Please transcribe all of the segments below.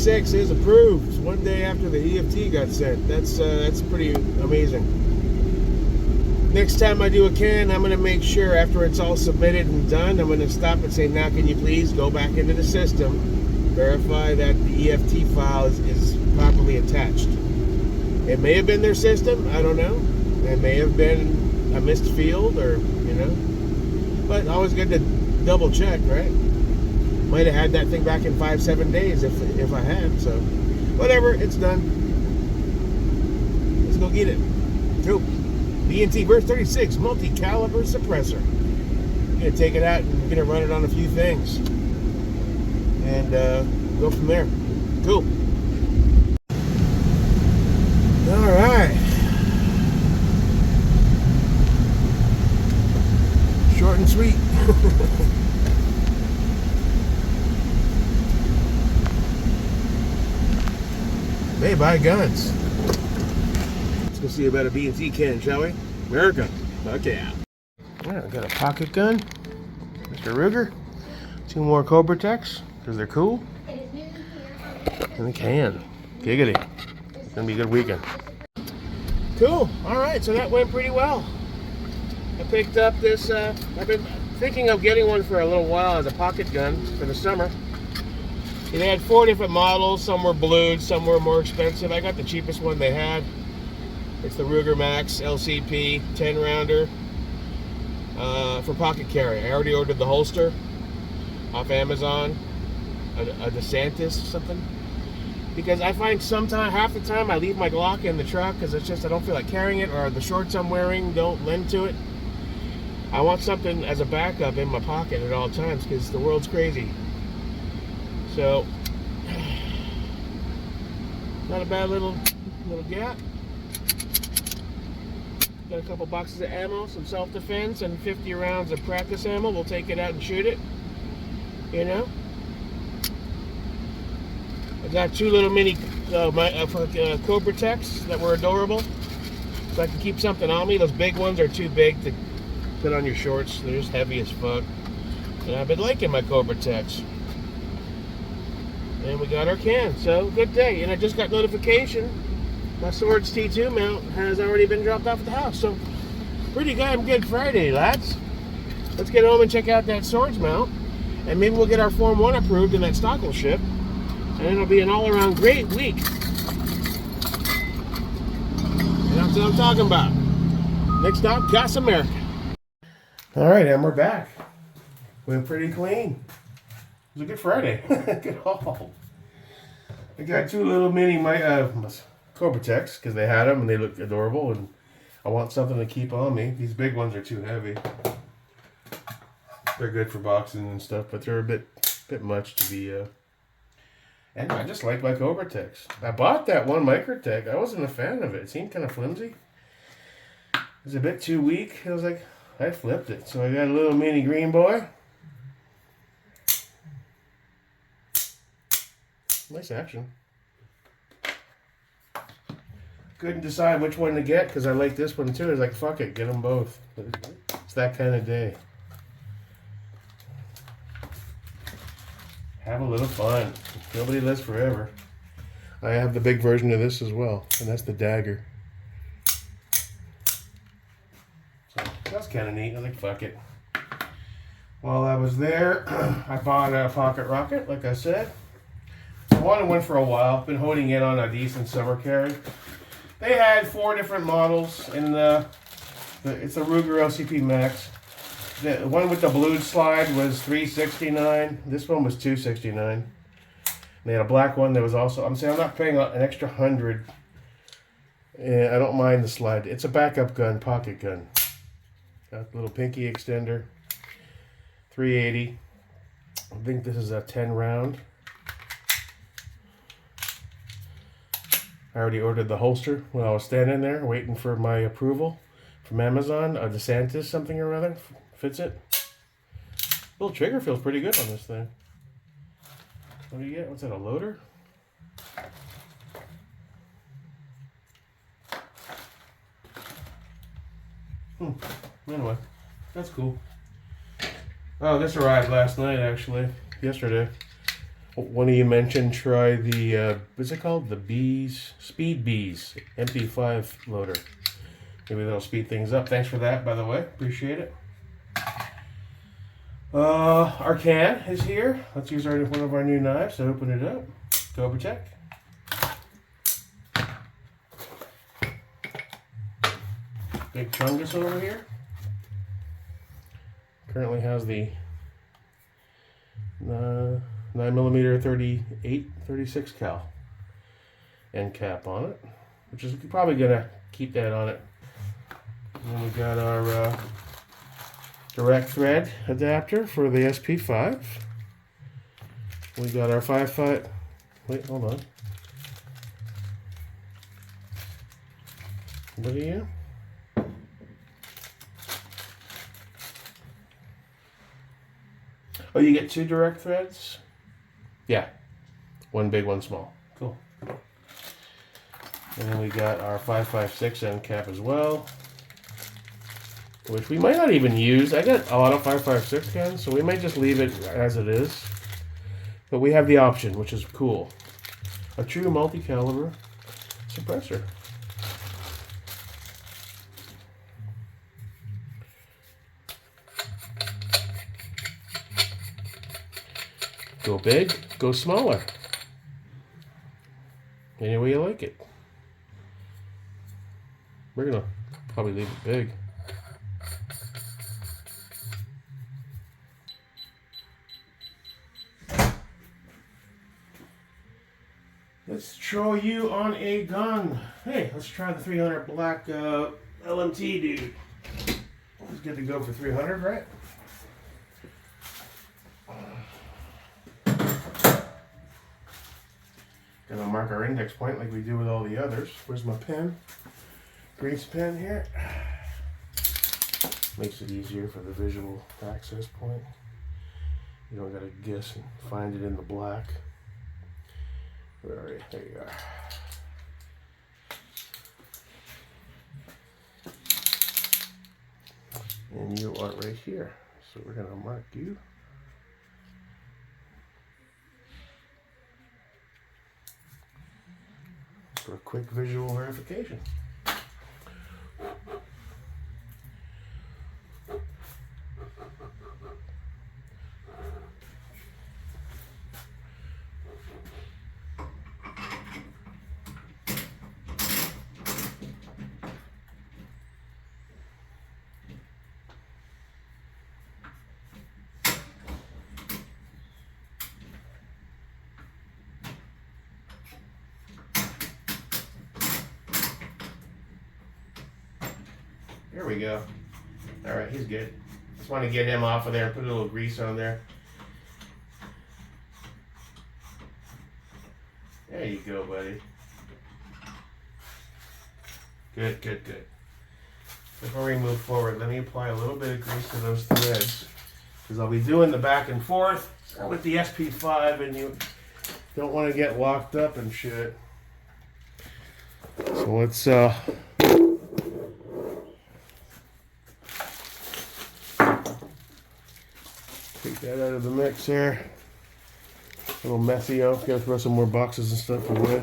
VERS36 is approved one day after the EFT got sent. That's pretty amazing. Next time I do a can, I'm going to make sure after it's all submitted and done, I'm going to stop and say, now can you please go back into the system, verify that the EFT file is properly attached. It may have been their system, I don't know. It may have been a missed field, or, you know. But always good to double check, right? Might have had that thing back in 5-7 days if I had, so whatever, it's done. Let's go get it. Cool. B&T VERS36 multi-caliber suppressor. I'm gonna take it out and we're gonna run it on a few things and go from there. Cool. All right. Short and sweet. Hey, buy guns. Let's go see about a B&T can, shall we? America. Fuck yeah. Yeah, I got a pocket gun. Mr. Ruger. 2 more Cobra Techs, because they're cool. And a can. Giggity. It's going to be a good weekend. Cool. Alright, so that went pretty well. I picked up this, I've been thinking of getting one for a little while as a pocket gun for the summer. They had 4 different models. Some were blued, some were more expensive. I got the cheapest one they had. It's the Ruger Max LCP 10 rounder for pocket carry. I already ordered the holster off Amazon, a DeSantis something, because I find sometimes, half the time, I leave my Glock in the truck because it's just I don't feel like carrying it, or the shorts I'm wearing don't lend to it. I want something as a backup in my pocket at all times because the world's crazy. So, not a bad little gap. Got a couple boxes of ammo, some self-defense, and 50 rounds of practice ammo. We'll take it out and shoot it, you know. I got 2 little mini Cobra Techs that were adorable, so I can keep something on me. Those big ones are too big to put on your shorts. They're just heavy as fuck. And I've been liking my Cobra Techs. And we got our can, so good day. And I just got notification my Swords T2 mount has already been dropped off at the house. So pretty damn good Friday, lads. Let's get home and check out that Swords mount, and maybe we'll get our Form 1 approved and that stock will ship, and it'll be an all-around great week. And that's what I'm talking about. Next stop, Gas America. All right, and we're back. Went pretty clean. It was a good Friday. Good haul. I got 2 little mini Cobra Techs because they had them and they look adorable, and I want something to keep on me. These big ones are too heavy. They're good for boxing and stuff, but they're a bit much to be. And I just like my Cobra Techs. I bought that one Micro Tech. I wasn't a fan of it. It seemed kind of flimsy. It was a bit too weak. I was like, I flipped it. So I got a little mini green boy. Nice action. Couldn't decide which one to get because I like this one too. I was like, fuck it, get them both. It's that kind of day. Have a little fun. Nobody lives forever. I have the big version of this as well, and that's the dagger. So that's kind of neat. I like, fuck it. While I was there, I bought a pocket rocket, like I said. I wanted one for a while. Been holding in on a decent summer carry. They had 4 different models, and it's a Ruger LCP Max. The one with the blued slide was $369. This one was $269. They had a black one that was also. I'm saying I'm not paying an extra $100. And I don't mind the slide. It's a backup gun, pocket gun. Got a little pinky extender. $380. I think this is a 10 round. I already ordered the holster when I was standing there waiting for my approval from Amazon. A DeSantis something or other fits it. Little trigger feels pretty good on this thing. What do you get? What's that, a loader? Anyway, that's cool. Oh, this arrived last night, actually. Yesterday. One of you mentioned try the, what's it called? The Speed Bees MP5 loader. Maybe that'll speed things up. Thanks for that, by the way. Appreciate it. Our can is here. Let's use one of our new knives to open it up. Go protect. Big Chungus over here. Currently has the 9mm 36 cal end cap on it, which is probably gonna keep that on it. And then we got our direct thread adapter for the SP5. We got our 5.5. Wait, hold on. What are you? Oh, you get 2 direct threads? Yeah. One big, one small. Cool. And then we got our 5.56 end cap as well, which we might not even use. I got a lot of 5.56 cans, so we might just leave it as it is. But we have the option, which is cool. A true multi-caliber suppressor. Go big, go smaller. Any way you like it. We're gonna probably leave it big. Let's throw you on a gun. Hey, let's try the 300 black LMT, dude. It's good to go for 300, right? Gonna mark our index point like we do with all the others. Where's my pen? Grease pen here. Makes it easier for the visual access point. You don't gotta guess and find it in the black. Where are you? There you are. And you are right here. So we're gonna mark you. For a quick visual verification. There we go. All right, he's good. Just want to get him off of there and put a little grease on there. There you go, buddy. Good, good, good. Before we move forward, let me apply a little bit of grease to those threads, because I'll be doing the back and forth with the SP5, and you don't want to get locked up and shit. So let's take that out of the mix here. A little messy. I'll gotta throw some more boxes and stuff away.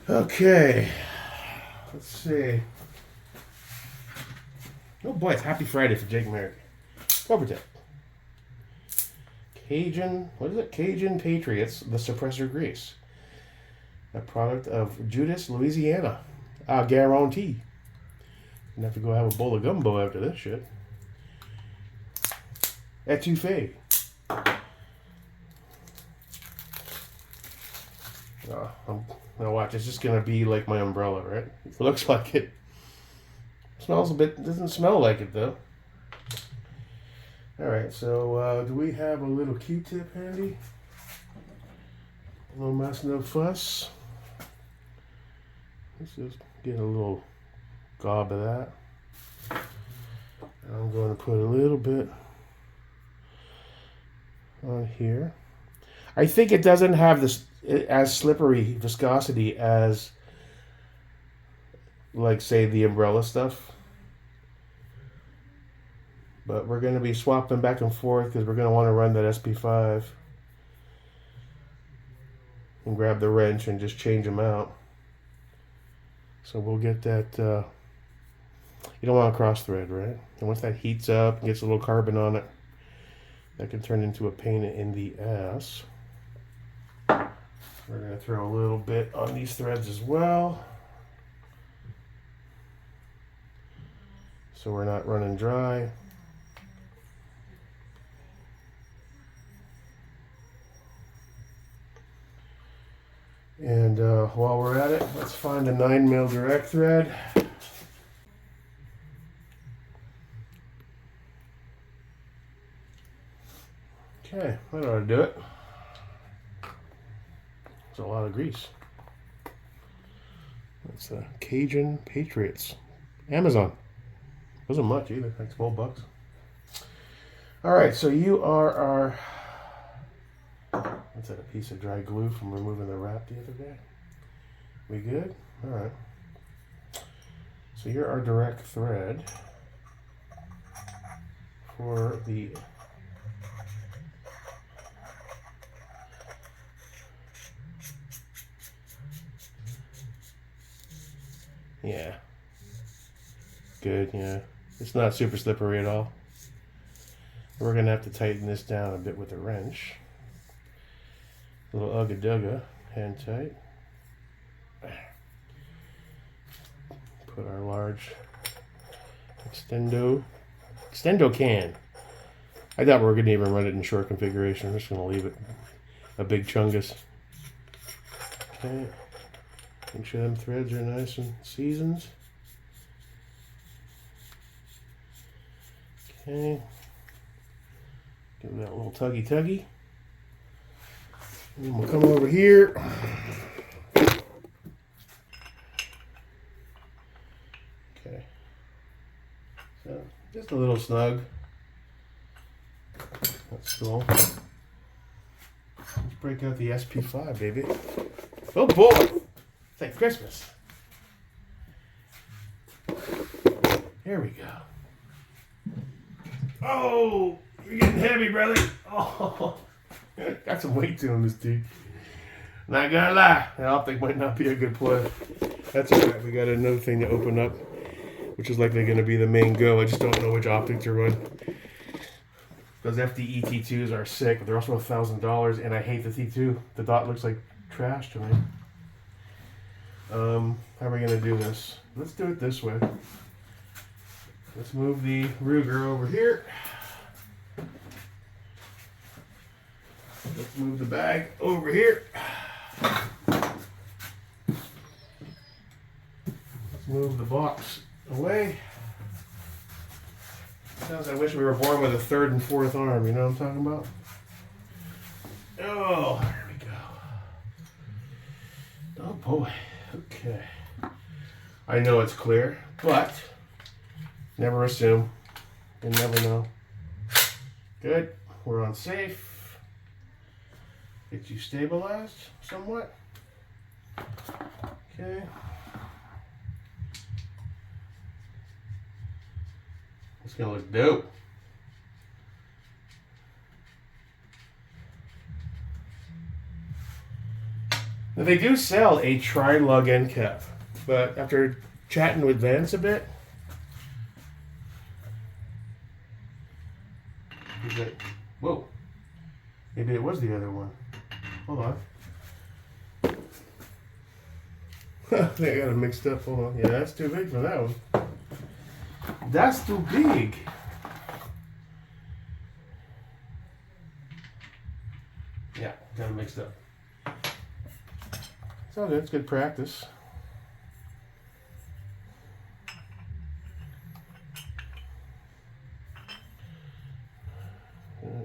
Okay. Let's see. Oh boy, it's Happy Friday for Jake Merrick. Cover tip. Cajun, what is it? Cajun Patriots, the Suppressor grease. A product of Judas, Louisiana. I guarantee. I'm gonna have to go have a bowl of gumbo after this shit. Etouffee. Now watch, it's just gonna be like my umbrella, right? It looks like it. Smells a bit, doesn't smell like it though. Alright, so do we have a little Q-tip handy? No mess, no fuss. Let's just get a little gob of that. And I'm going to put a little bit on here. I think it doesn't have this as slippery viscosity as, like, say, the umbrella stuff. But we're going to be swapping back and forth because we're going to want to run that SP5 and grab the wrench and just change them out. So we'll get that. You don't want to cross thread, right? And once that heats up and gets a little carbon on it, that can turn into a pain in the ass. We're going to throw a little bit on these threads as well, so we're not running dry. And while we're at it, let's find a 9mm direct thread. Okay, that ought to do it. It's a lot of grease. That's the Cajun Patriots. Amazon. Wasn't much either, like $12. Alright, so you are our... What's that, a piece of dry glue from removing the wrap the other day? We good? Alright. So you're our direct thread for the... Yeah. Good, yeah. It's not super slippery at all. We're going to have to tighten this down a bit with a wrench. A little ugga-dugga, hand tight. Put our large extendo can. I thought we were going to even run it in short configuration. I'm just going to leave it a big chungus. Okay. Make sure them threads are nice and seasoned. Okay. Give that a little tuggy. And we'll come over here. Okay. So, just a little snug. That's cool. Let's break out the SP5, baby. Oh boy! It's like Christmas. Here we go. Oh, you're getting heavy, brother. Oh, got some weight to him, this dude. Not gonna lie, the optic might not be a good play. That's alright, we got another thing to open up, which is likely gonna be the main go. I just don't know which optic to run. Those FDE T2s are sick, but they're also $1,000, and I hate the T2. The dot looks like trash to me. How are we gonna do this? Let's do it this way. Let's move the Ruger over here. Let's move the bag over here. Let's move the box away. Sounds I wish we were born with a third and fourth arm, you know what I'm talking about? Oh, there we go. Oh boy. Okay. I know it's clear, but never assume. You never know. Good. We're on safe. Get you stabilized somewhat. Okay. It's gonna look dope. Now they do sell a tri-lug end cap, but after chatting with Vance a bit, he's like, whoa, maybe it was the other one. Hold on. I think I got it mixed up. Hold on. Yeah, that's too big for that one. That's too big. Yeah, got it mixed up. It's all good. It's good practice.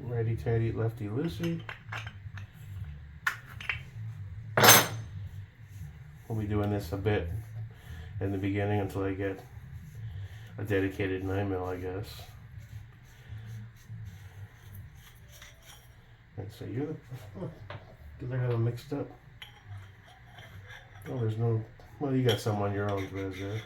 Righty tighty, lefty loosey. We'll be doing this a bit in the beginning until I get a dedicated 9mm, I guess. And so you're the... Oh, because I got them mixed up. Oh, there's no... Well, you got some on your own threads there.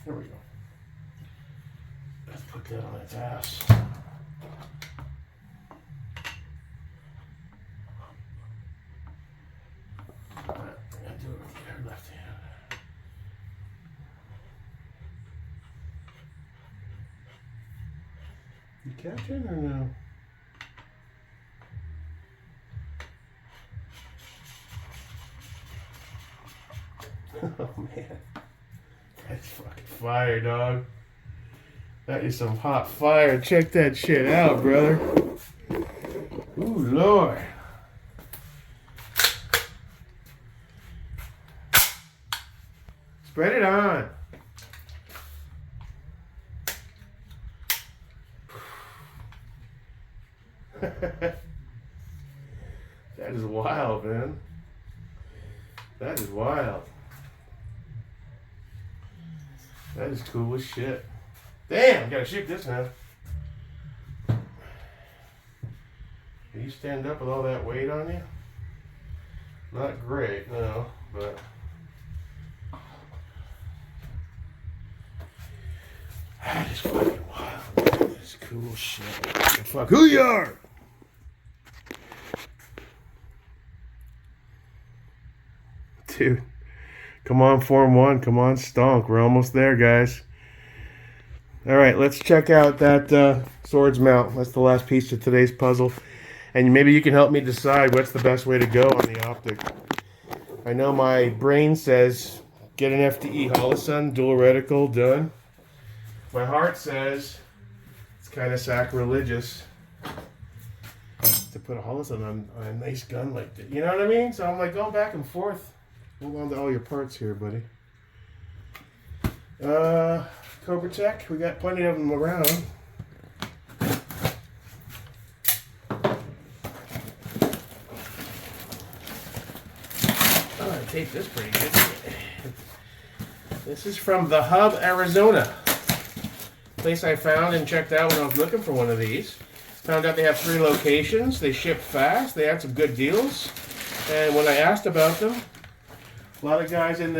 There we go. Let's put that on its ass. Alright, I gotta do it with your left hand. You catch it or no? Oh man, that's fucking fire, dog. That is some hot fire. Check that shit out, brother. Ooh, Lord. Spread it on. That is wild, man. That is wild. That is cool as shit. Damn, gotta shoot this now. Can you stand up with all that weight on you? Not great, no, but that is fucking wild. That is cool shit. Fuck who you are! Dude. Come on, Form 1. Come on, Stonk. We're almost there, guys. Alright, let's check out that swords mount. That's the last piece of today's puzzle. And maybe you can help me decide what's the best way to go on the optic. I know my brain says get an FTE Holosun, dual reticle, done. My heart says it's kind of sacrilegious to put a Holosun on a nice gun like that. You know what I mean? So I'm like going back and forth. Hold on to all your parts here, buddy. Cobra Tech, we got plenty of them around. Oh, I taped this pretty good. This is from The Hub, Arizona. Place I found and checked out when I was looking for one of these. Found out they have 3 locations. They ship fast. They had some good deals. And when I asked about them, a lot of guys in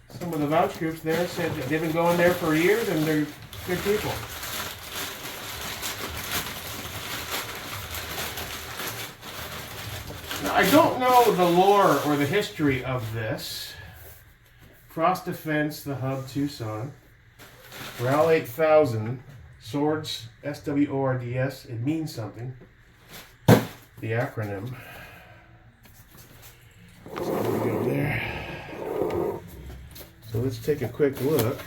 some of the vouch groups there said that they've been going there for years and they're good people. Now, I don't know the lore or the history of this. Cross Defense, the Hub, Tucson. RAL 8000, Swords, SWORDS, it means something. The acronym. So we go there. So let's take a quick look.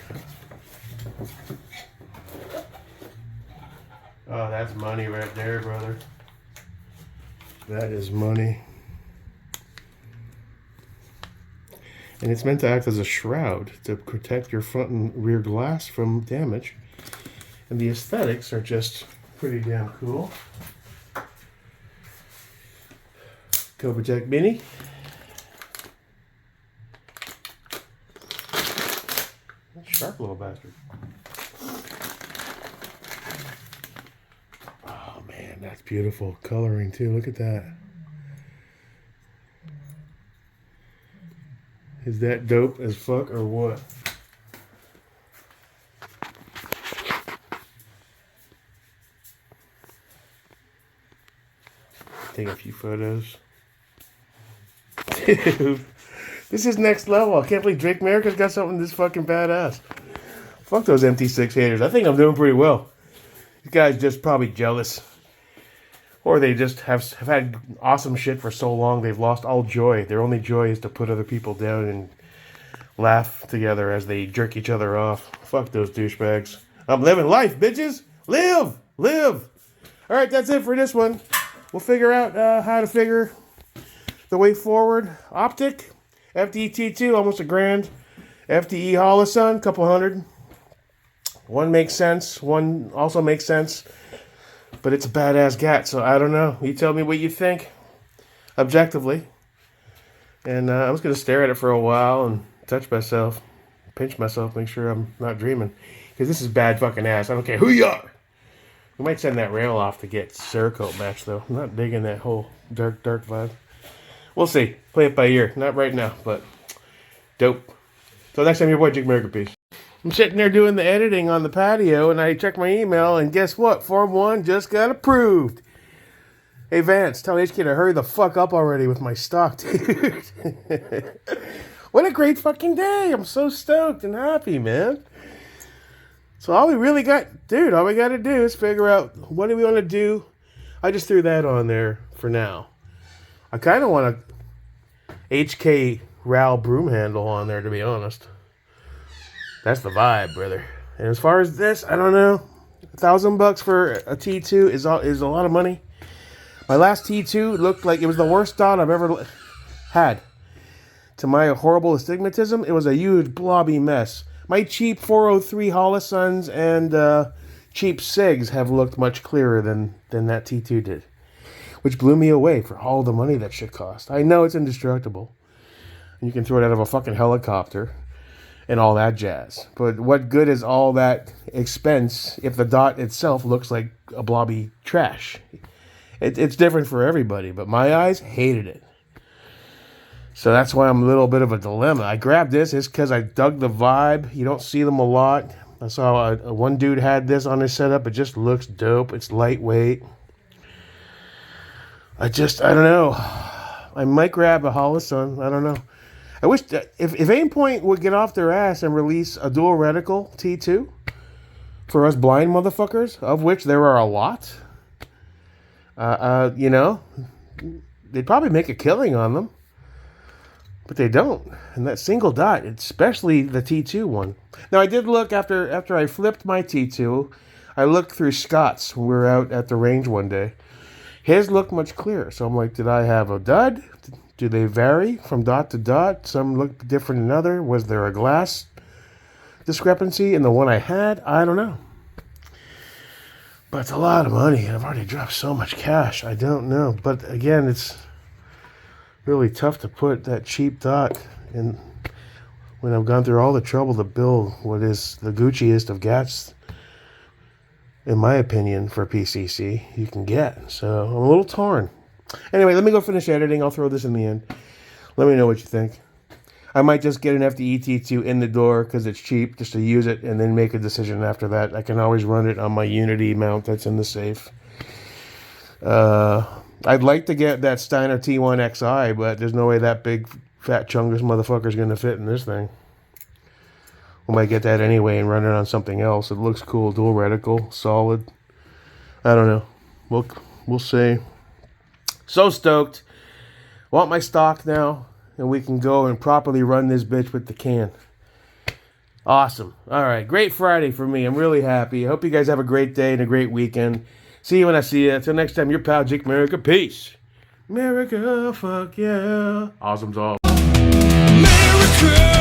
Oh, that's money right there, brother. That is money. And it's meant to act as a shroud to protect your front and rear glass from damage. And the aesthetics are just pretty damn cool. Cobra Tech Mini. Sharp little bastard. Oh man, that's beautiful coloring too. Look at that. Is that dope as fuck or what? Take a few photos. Dude. This is next level. I can't believe Drake America's got something this fucking badass. Fuck those MT6 haters. I think I'm doing pretty well. These guys just probably jealous. Or they just have had awesome shit for so long they've lost all joy. Their only joy is to put other people down and laugh together as they jerk each other off. Fuck those douchebags. I'm living life, bitches. Live! Live! Alright, that's it for this one. We'll figure out how to figure the way forward. Optic. FDT2, almost $1,000. FDE Holosun, couple hundred. One makes sense. One also makes sense. But it's a badass gat, so I don't know. You tell me what you think. Objectively. And I'm just going to stare at it for a while and touch myself. Pinch myself, make sure I'm not dreaming. Because this is bad fucking ass. I don't care who you are. We might send that rail off to get Cerakote match, though. I'm not digging that whole dark vibe. We'll see. Play it by ear. Not right now, but dope. So next time, your boy, Jake America. Peace. I'm sitting there doing the editing on the patio, and I check my email, and guess what? Form 1 just got approved. Hey, Vance, tell HK to hurry the fuck up already with my stock, dude. What a great fucking day. I'm so stoked and happy, man. So all we really got, dude, all we got to do is figure out what do we want to do. I just threw that on there for now. I kind of want a HK RAL broom handle on there, to be honest. That's the vibe, brother. And as far as this, I don't know. $1,000 for a T2 is a lot of money. My last T2 looked like it was the worst dot I've ever had. To my horrible astigmatism, it was a huge blobby mess. My cheap 403 Hollisons and cheap SIGs have looked much clearer than that T2 did. Which blew me away for all the money that shit cost. I know it's indestructible. You can throw it out of a fucking helicopter and all that jazz. But what good is all that expense if the dot itself looks like a blobby trash? It's different for everybody, but my eyes hated it. So that's why I'm a little bit of a dilemma. I grabbed this just because I dug the vibe. You don't see them a lot. I saw one dude had this on his setup. It just looks dope. It's lightweight. I don't know. I might grab a Hollison. I don't know. I wish that if Aimpoint would get off their ass and release a dual reticle T2 for us blind motherfuckers, of which there are a lot, you know, they'd probably make a killing on them. But they don't. And that single dot, especially the T2 one. Now, I did look after I flipped my T2, I looked through Scott's when we were out at the range one day. His looked much clearer. So I'm like, did I have a dud? Do they vary from dot to dot? Some look different than other. Was there a glass discrepancy in the one I had? I don't know. But it's a lot of money. I've already dropped so much cash. I don't know. But again, it's really tough to put that cheap dot in when I've gone through all the trouble to build what is the Gucciest of gats, in my opinion, for PCC you can get. So I'm a little torn. Anyway, let me go finish editing. I'll throw this in the end. Let me know what you think. I might just get an FDE T2 in the door because it's cheap, just to use it and then make a decision after that. I can always run it on my Unity mount that's in the safe. I'd like to get that Steiner T1 XI, but there's no way that big fat chungus motherfucker's going to fit in this thing. We might get that anyway and run it on something else. It looks cool, dual reticle, solid. I don't know. We'll see. So stoked. Want my stock now, and we can go and properly run this bitch with the can. Awesome. All right, great Friday for me. I'm really happy. I hope you guys have a great day and a great weekend. See you when I see you. Until next time, your pal Jake America. Peace. America, fuck yeah. Awesome sauce. America.